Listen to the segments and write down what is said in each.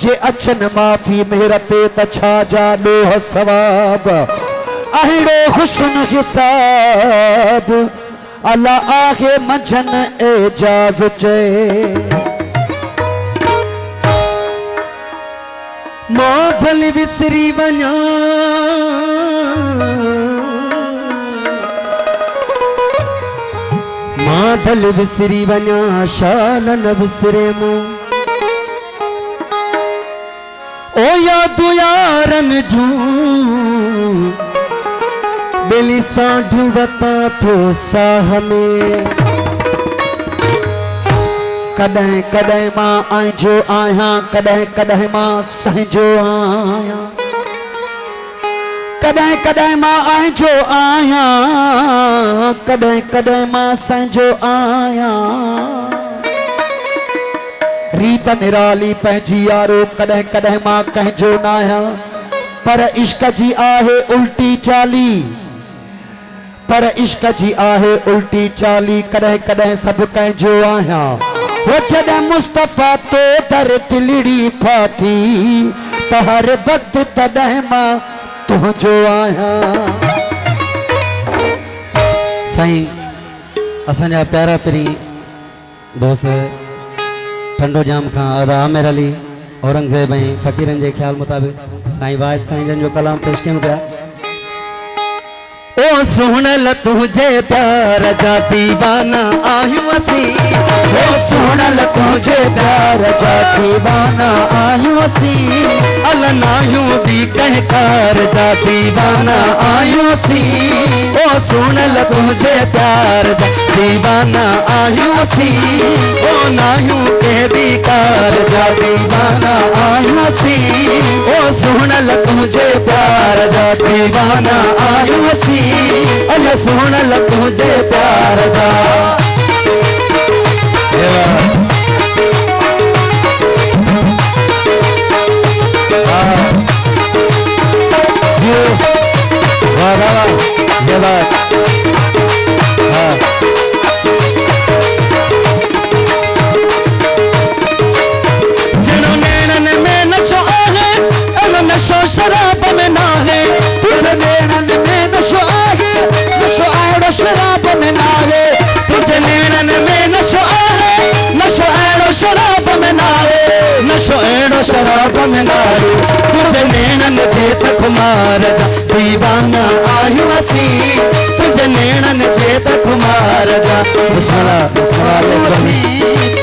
जे अचन माफ़ी मेहरते त छा जा ॾोह सवाब अहिड़ो हुस्न हिसाब अल्लाह आहे मंझन एजाज़ चए मां भले विसरी वञा मां भले विसरी वञा शाल न विसरे मूं ओ यादू यारन जूं बेली साढ़ू वता थो साह में कॾहिं कॾहिं मां आइजो आहियां कॾहिं कॾहिं मां सहजो आहियां कॾहिं कॾहिं मां आइजो आहियां कॾहिं कॾहिं मां सहजो आहियां रीत निराली पंहिंजी यारो कॾहिं कॾहिं मां कंहिंजो न आहियां पर इश्क जी आहे उल्टी चाली पर इश्क जी आहे उल्टी चाली कॾहिं कॾहिं सभु कंहिंजो आहियां वो जॾहिं मुस्तफ़ा तो दर दिलड़ी फाथी त हर वक्त तॾहिं मां तुंहिंजो आहियां साईं असांजा प्यारा पिरी दोस्त ठंडो जाम खां अदा आमिर अली औरंगज़ेब ऐं फ़क़ीरनि जे ख़्याल मुताबिक़ साईं वाहिद साईं जन जो कलाम पेश कयूं पिया ओ सुणल तुझे प्यार जा दीवाना आहियूं असीं ओ सुणल तुझे प्यार जा दीवाना आहियूं असीं अलनायूं बि कंहिं कार जा दीवाना आहियूं असीं ओ सुणल तुझे प्यार जा दीवाना आहियूं असीं ओ नायूं कंहिं बि कार जा दीवाना आहियूं असीं ओ सुणल तुझे प्यार जा दीवाना आहियूं असीं अल सुणल तुझे प्यार जा जिनो नैनन में नशो आहे अलो नशो शराब में ना है तुझे नैनन में नशो आहे नशो अहिड़ो शराब में ना आहे तुझे नैनन में नशो आहे नशो अहिड़ो शराब में ना है नशो अहिड़ो शराब में ना है तुझे नैनन जे त खुमार जा दीवाना आहियूं असीं तुझे नैनन जे त खुमार जा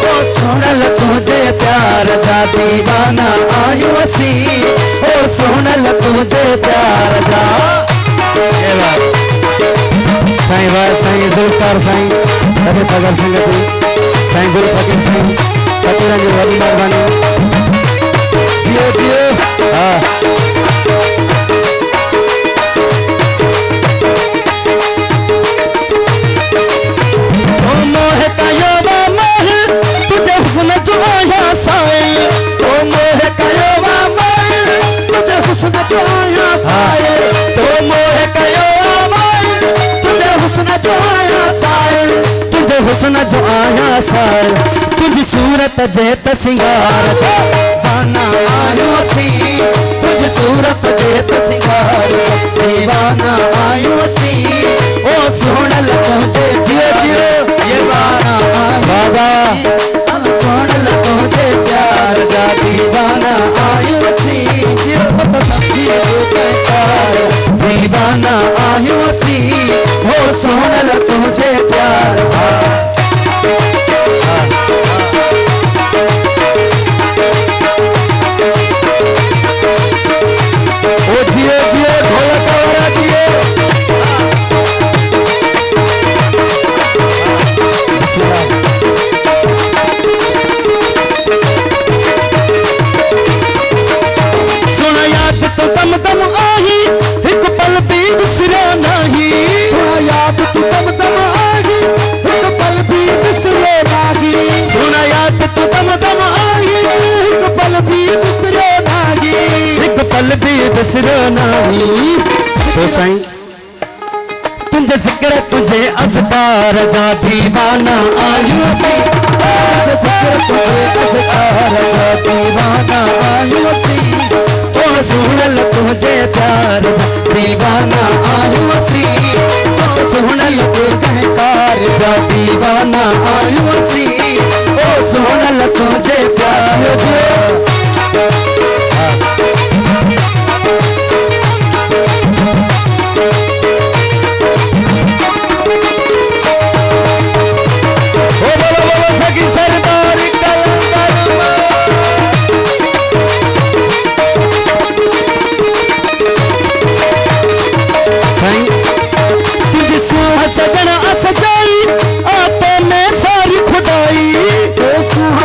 ओ सुणल तुझे प्यार जा दीवाना आहियूं असीं ओ सुणल तुझे प्यार जा साईं वाह साईं ज़ुल्फ़कार साईं रबे पगर संगति साईं गुल फ़कीर साईं फ़कीरनि जी वॾी महिरबानी जियो जियो हा ओ मोह कयो वा मोह तुझे हुस्न जो आया साईं ओ मोह कयो वा मोह तुझे हुस्न जो आया साईं तो मोह कयो वा मोह तुझे हुस्न जो आया साईं तुझे हुस्न जो आया साईं तुझी सूरत जे त सिंगार जा दीवाना आहियूं असीं तुझी सूरत जे त सिंगार दीवाना आहियूं असीं ओ सुणल तुझे जियो जियो दीवाना बाबा सुणल तुझे प्यार जा दीवाना आहियूं असीं जियो त समझी कंकार दीवाना आहियूं असीं ओ सुणल तुझे प्यार ओ जियो जियो ढोलक वारा जियो सुन याद तो दम दम आही एक पल भी बिसरो नहीं सुन याद तू दम दम आही एक पल भी बिसरो नाही सुन याद तो दम दम आही एक पल भी बिसरो नाही एक पल भी बिसरो नहीं तो साईं तुझे जिक्र तुझे अज़कार जा दीवाना आहियूं असीं तुझे जिक्र तुझे अज़कार जा दीवाना आहियूं प्यार जा दीवाना आयो सी ओ सुनल तुझे कार जा दीवाना आयो सी ओ सुनल तुझे प्यार जा सजना सजाई आते में सारी खुदाई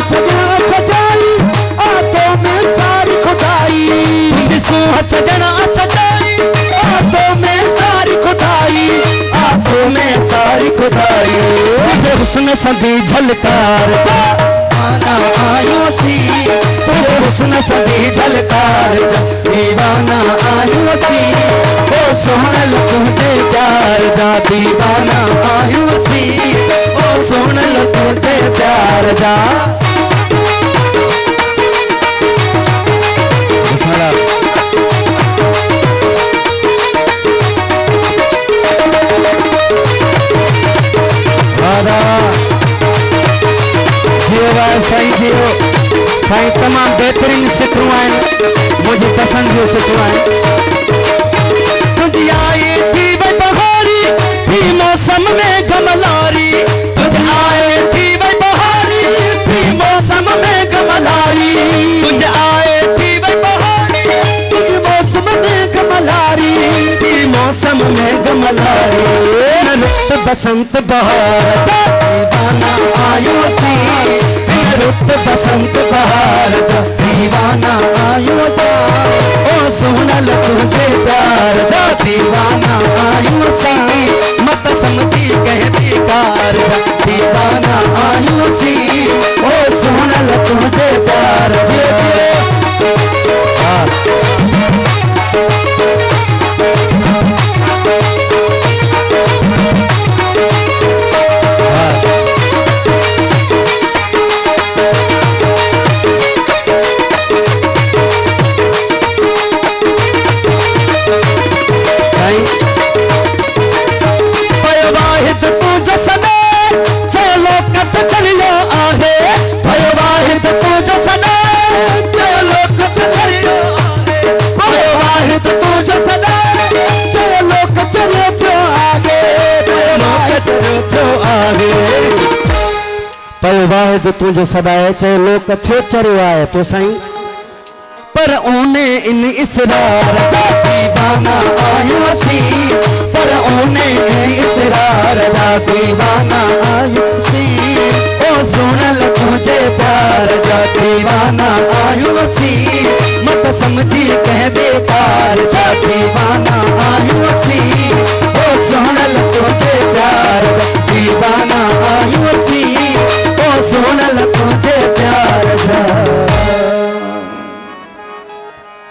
सजना सजाई आते में सारी खुदाई सजना सजाई आते में सारी खुदाई आते में सारी खुदाई तुझे हुस्न सदी झलकार जा दीवाना आयो सी तुझे हुस्न सदी झलकार जा दीवाना आयो सी ओ सोहनल तुझे प्यार जा दीवाना आयो सी ओ सोहनल तुझे प्यार जा जियो भाई साईं जियो साईं तमाम बेहतरीन सिटूं आहिनि मुझे पसंद जो सिटूं आहिनि तुझी आई थी वही बहारी थी मौसम में गमलारी तुझ आए थी वही बहारी थी मौसम में गमलारी तुझ आए थी वही बहारी तुझ मौसम में गमलारी थी मौसम में गमलारी रुत बसंत बहार जा दीवाना आयो सी रुत बसंत बहार जा दीवाना आयो सा ओ सोहनल तुझे प्यार जा दीवाना आयो सी मत समझी कह बेकार जा दीवाना आयो सी ओ सोहनल तुझे प्यार जा जो तुझो सदाए चाहे लोग कथो चरियो आए तो साईं पर ओने इन इसरार जा दीवाना आयो सी पर ओने इसरार जा दीवाना आयो सी ओ सुनल तुझे प्यार जा दीवाना आयो सी मत समझी कह बेकार जा दीवाना आयो सी ओ सुनल तुझे प्यार जा